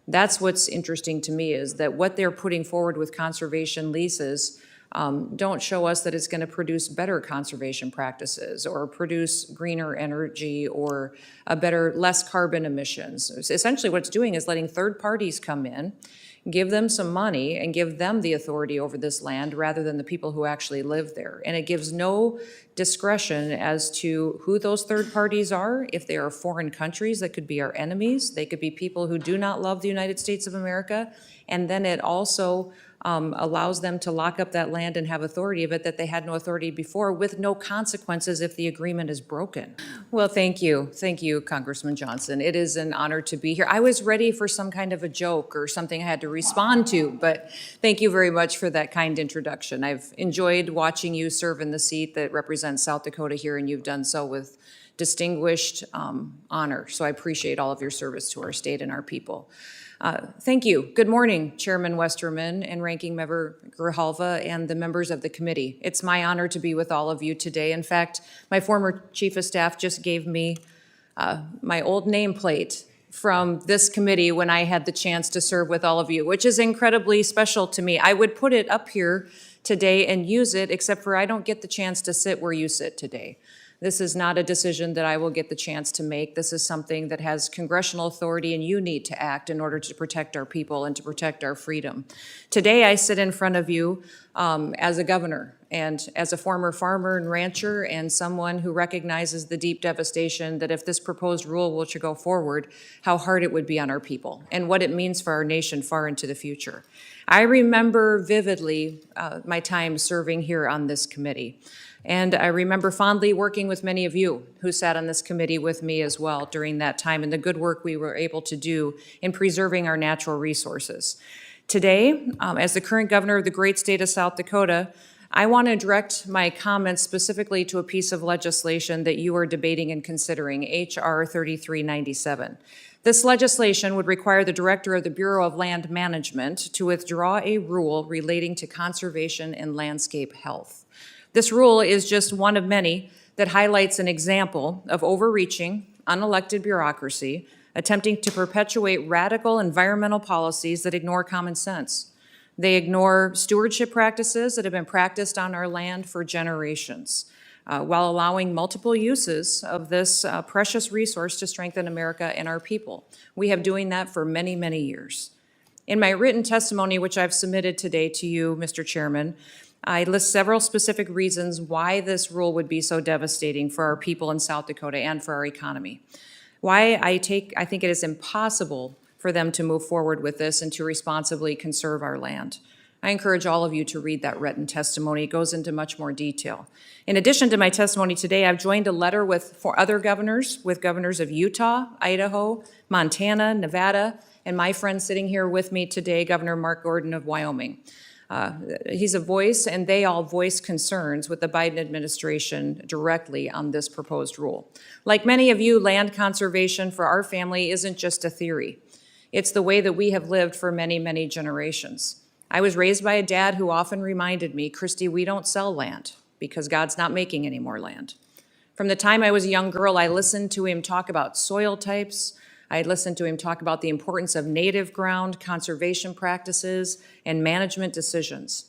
That's what's interesting to me, is that what they're putting forward with conservation leases don't show us that it's going to produce better conservation practices or produce greener energy or a better, less carbon emissions. Essentially what it's doing is letting third parties come in, give them some money and give them the authority over this land rather than the people who actually live there. And it gives no discretion as to who those third parties are. If they are foreign countries, that could be our enemies. They could be people who do not love the United States of America. And then it also allows them to lock up that land and have authority of it that they had no authority before, with no consequences if the agreement is broken. Well, thank you. Thank you, Congressman Johnson. It is an honor to be here. I was ready for some kind of a joke or something I had to respond to, but thank you very much for that kind introduction. I've enjoyed watching you serve in the seat that represents South Dakota here, and you've done so with distinguished honor. So I appreciate all of your service to our state and our people. Thank you. Good morning, Chairman Westerman and Ranking Member Grijalva and the members of the committee. It's my honor to be with all of you today. In fact, my former Chief of Staff just gave me my old nameplate from this committee when I had the chance to serve with all of you, which is incredibly special to me. I would put it up here today and use it, except for I don't get the chance to sit where you sit today. This is not a decision that I will get the chance to make. This is something that has congressional authority, and you need to act in order to protect our people and to protect our freedom. Today, I sit in front of you as a governor and as a former farmer and rancher and someone who recognizes the deep devastation that if this proposed rule were to go forward, how hard it would be on our people and what it means for our nation far into the future. I remember vividly my time serving here on this committee. And I remember fondly working with many of you who sat on this committee with me as well during that time and the good work we were able to do in preserving our natural resources. Today, as the current governor of the great state of South Dakota, I want to direct my comments specifically to a piece of legislation that you are debating and considering, H.R. 3397. This legislation would require the Director of the Bureau of Land Management to withdraw a rule relating to conservation and landscape health. This rule is just one of many that highlights an example of overreaching, unelected bureaucracy attempting to perpetuate radical environmental policies that ignore common sense. They ignore stewardship practices that have been practiced on our land for generations, while allowing multiple uses of this precious resource to strengthen America and our people. We have doing that for many, many years. In my written testimony, which I've submitted today to you, Mr. Chairman, I list several specific reasons why this rule would be so devastating for our people in South Dakota and for our economy. Why I think it is impossible for them to move forward with this and to responsibly conserve our land. I encourage all of you to read that written testimony. It goes into much more detail. In addition to my testimony today, I've joined a letter with other governors, with governors of Utah, Idaho, Montana, Nevada, and my friend sitting here with me today, Governor Mark Gordon of Wyoming. He's a voice, and they all voice concerns with the Biden administration directly on this proposed rule. Like many of you, land conservation for our family isn't just a theory. It's the way that we have lived for many, many generations. I was raised by a dad who often reminded me, Christy, we don't sell land because God's not making any more land. From the time I was a young girl, I listened to him talk about soil types. I listened to him talk about the importance of native ground, conservation practices, and management decisions.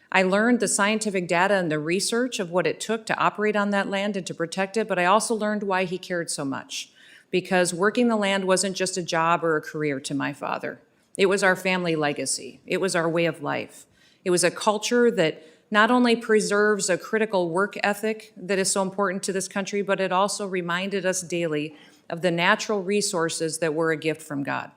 I learned the scientific data and the research of what it took to operate on that land and to protect it, but I also learned why he cared so much. Because working the land wasn't just a job or a career to my father. It was our family legacy. It was our way of life. It was a culture that not only preserves a critical work ethic that is so important to this country, but it also reminded us daily of the natural resources that were a gift from God.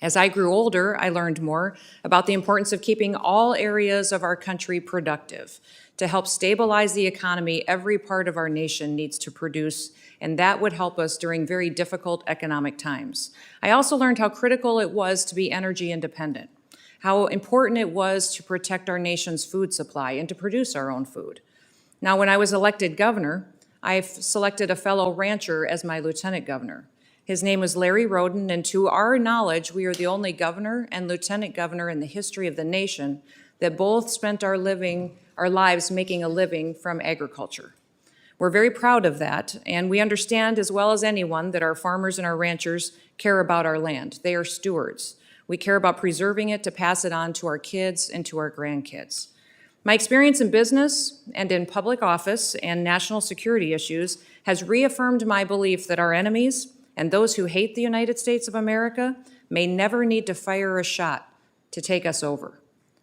As I grew older, I learned more about the importance of keeping all areas of our country productive. To help stabilize the economy, every part of our nation needs to produce, and that would help us during very difficult economic times. I also learned how critical it was to be energy independent, how important it was to protect our nation's food supply and to produce our own food. Now, when I was elected governor, I've selected a fellow rancher as my lieutenant governor. His name was Larry Roden, and to our knowledge, we are the only governor and lieutenant governor in the history of the nation that both spent our lives making a living from agriculture. We're very proud of that, and we understand as well as anyone that our farmers and our ranchers care about our land. They are stewards. We care about preserving it to pass it on to our kids and to our grandkids. My experience in business and in public office and national security issues has reaffirmed my belief that our enemies and those who hate the United States of America may never need to fire a shot to take us over.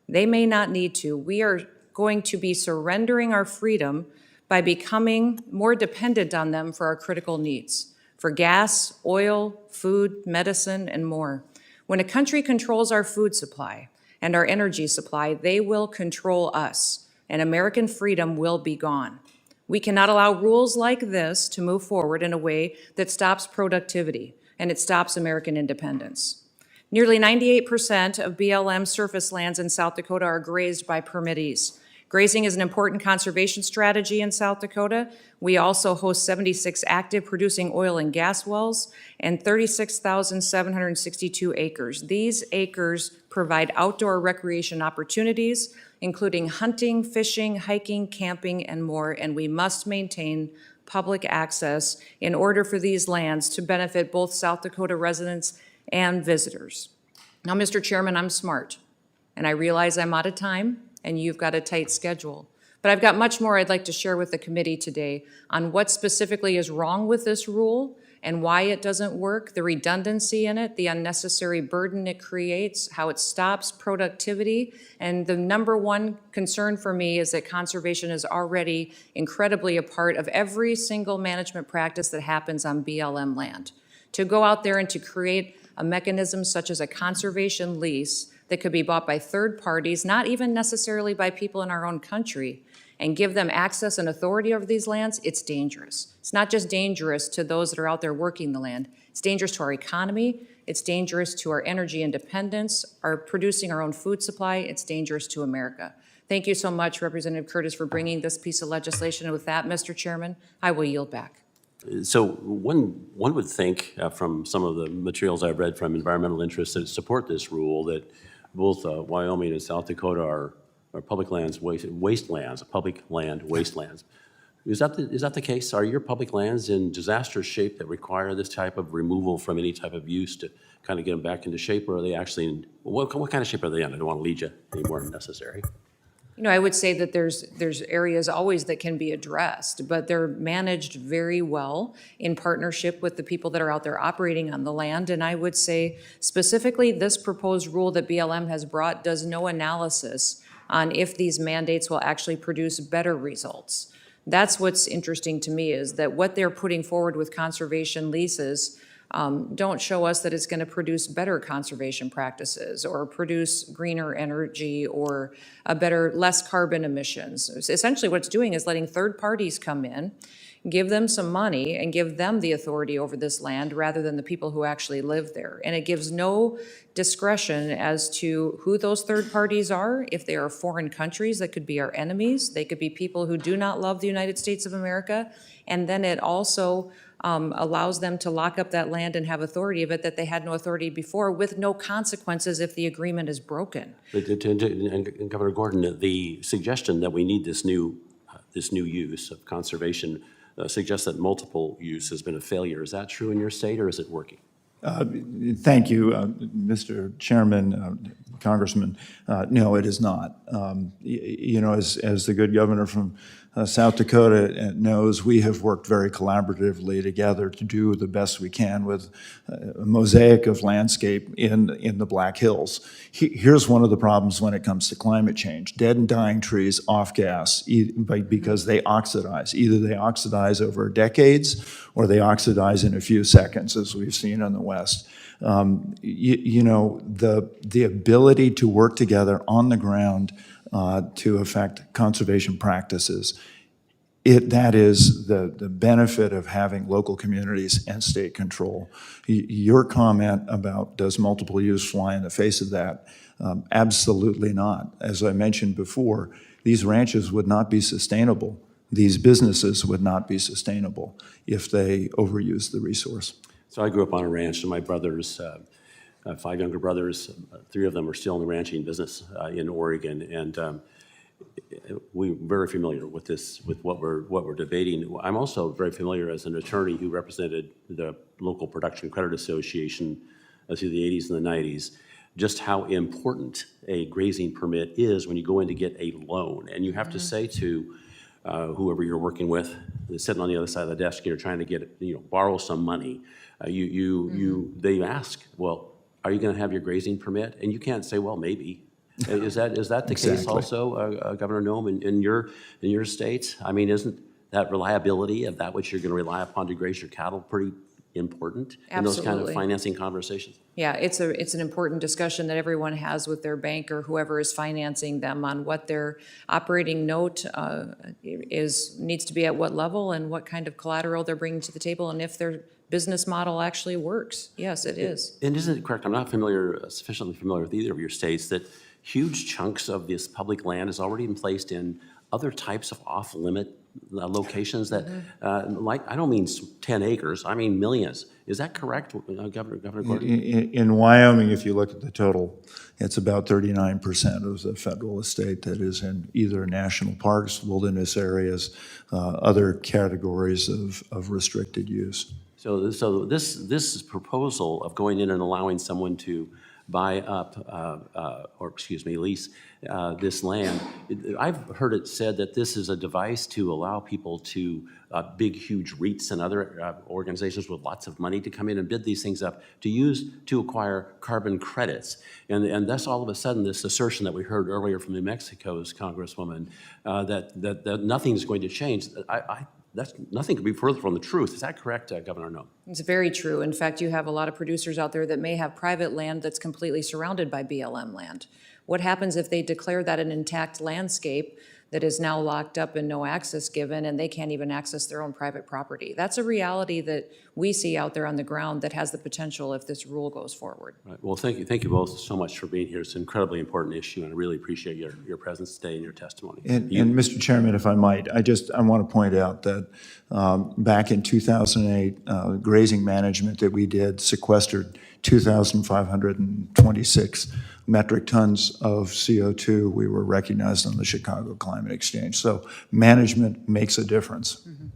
They may not need to. We are going to be surrendering our freedom by becoming more dependent on them for our critical needs, for gas, oil, food, medicine, and more. When a country controls our food supply and our energy supply, they will control us, and American freedom will be gone. We cannot allow rules like this to move forward in a way that stops productivity and it stops American independence. Nearly 98% of BLM surface lands in South Dakota are grazed by permittees. Grazing is an important conservation strategy in South Dakota. We also host 76 active producing oil and gas wells and 36,762 acres. These acres provide outdoor recreation opportunities, including hunting, fishing, hiking, camping, and more, and we must maintain public access in order for these lands to benefit both South Dakota residents and visitors. Now, Mr. Chairman, I'm smart, and I realize I'm out of time, and you've got a tight schedule. But I've got much more I'd like to share with the committee today on what specifically is wrong with this rule and why it doesn't work, the redundancy in it, the unnecessary burden it creates, how it stops productivity. And the number one concern for me is that conservation is already incredibly a part of every single management practice that happens on BLM land. To go out there and to create a mechanism such as a conservation lease that could be bought by third parties, not even necessarily by people in our own country, and give them access and authority over these lands, it's dangerous. It's not just dangerous to those that are out there working the land. It's dangerous to our economy. It's dangerous to our energy independence, our producing our own food supply. It's dangerous to America. Thank you so much, Representative Curtis, for bringing this piece of legislation. And with that, Mr. Chairman, I will yield back. So one would think from some of the materials I've read from environmental interests that support this rule that both Wyoming and South Dakota are public lands, wastelands, public land wastelands. Is that the case? Are your public lands in disastrous shape that require this type of removal from any type of use to kind of get them back into shape, or are they actually in, what kind of shape are they in? I don't want to lead you any more than necessary. You know, I would say that there's areas always that can be addressed, but they're managed very well in partnership with the people that are out there operating on the land. And I would say specifically this proposed rule that BLM has brought does no analysis on if these mandates will actually produce better results. That's what's interesting to me, is that what they're putting forward with conservation leases don't show us that it's going to produce better conservation practices or produce greener energy or less carbon emissions. Essentially what it's doing is letting third parties come in, give them some money, and give them the authority over this land rather than the people who actually live there. And it gives no discretion as to who those third parties are. If they are foreign countries, that could be our enemies. They could be people who do not love the United States of America. And then it also allows them to lock up that land and have authority of it that they had no authority before, with no consequences if the agreement is broken. And Governor Gordon, the suggestion that we need this new use of conservation suggests that multiple use has been a failure. Is that true in your state, or is it working? Thank you, Mr. Chairman, Congressman. No, it is not. You know, as the good governor from South Dakota knows, we have worked very collaboratively together to do the best we can with a mosaic of landscape in the Black Hills. Here's one of the problems when it comes to climate change. Dead and dying trees off gas because they oxidize. Either they oxidize over decades or they oxidize in a few seconds, as we've seen in the West. You know, the ability to work together on the ground to affect conservation practices, that is the benefit of having local communities and state control. Your comment about does multiple use fly in the face of that? Absolutely not. As I mentioned before, these ranches would not be sustainable. These businesses would not be sustainable if they overuse the resource. So I grew up on a ranch, and my brothers, 5 younger brothers, 3 of them are still in the ranching business in Oregon. And we're very familiar with this, with what we're debating. I'm also very familiar as an attorney who represented the local Production Credit Association through the 80s and the 90s, just how important a grazing permit is when you go in to get a loan. And you have to say to whoever you're working with, that's sitting on the other side of the desk, you're trying to get, borrow some money. They ask, well, are you going to have your grazing permit? And you can't say, well, maybe. Is that the case Exactly. also, Governor Noem, in your state? I mean, isn't that reliability of that which you're going to rely upon to graze your cattle pretty important in those kind of Absolutely. financing conversations? Yeah, it's an important discussion that everyone has with their bank or whoever is financing them on what their operating note needs to be at what level and what kind of collateral they're bringing to the table and if their business model actually works. Yes, it is. And isn't it correct, I'm not sufficiently familiar with either of your states, that huge chunks of this public land has already been placed in other types of off-limit locations that, like, I don't mean 10 acres, I mean millions. Is that correct, Governor Gordon? In Wyoming, if you look at the total, it's about 39% of the federal estate that is in either national parks, wilderness areas, other categories of restricted use. So this proposal of going in and allowing someone to buy up, lease this land, I've heard it said that this is a device to allow people to, big, huge REITs and other organizations with lots of money to come in and bid these things up to acquire carbon credits. And thus all of a sudden this assertion that we heard earlier from New Mexico's Congresswoman that nothing's going to change, that's nothing could be further from the truth. Is that correct, Governor Noem? It's very true. In fact, you have a lot of producers out there that may have private land that's completely surrounded by BLM land. What happens if they declare that an intact landscape that is now locked up and no access given, and they can't even access their own private property? That's a reality that we see out there on the ground that has the potential if this rule goes forward. Right. Well, thank you both so much for being here. It's an incredibly important issue, and I really appreciate your presence today and your testimony. And Mr. Chairman, if I might, I want to point out that back in 2008, grazing management that we did sequestered 2,526 metric tons of CO2. We were recognized on the Chicago Climate Exchange. So management makes a difference. Mm-hmm.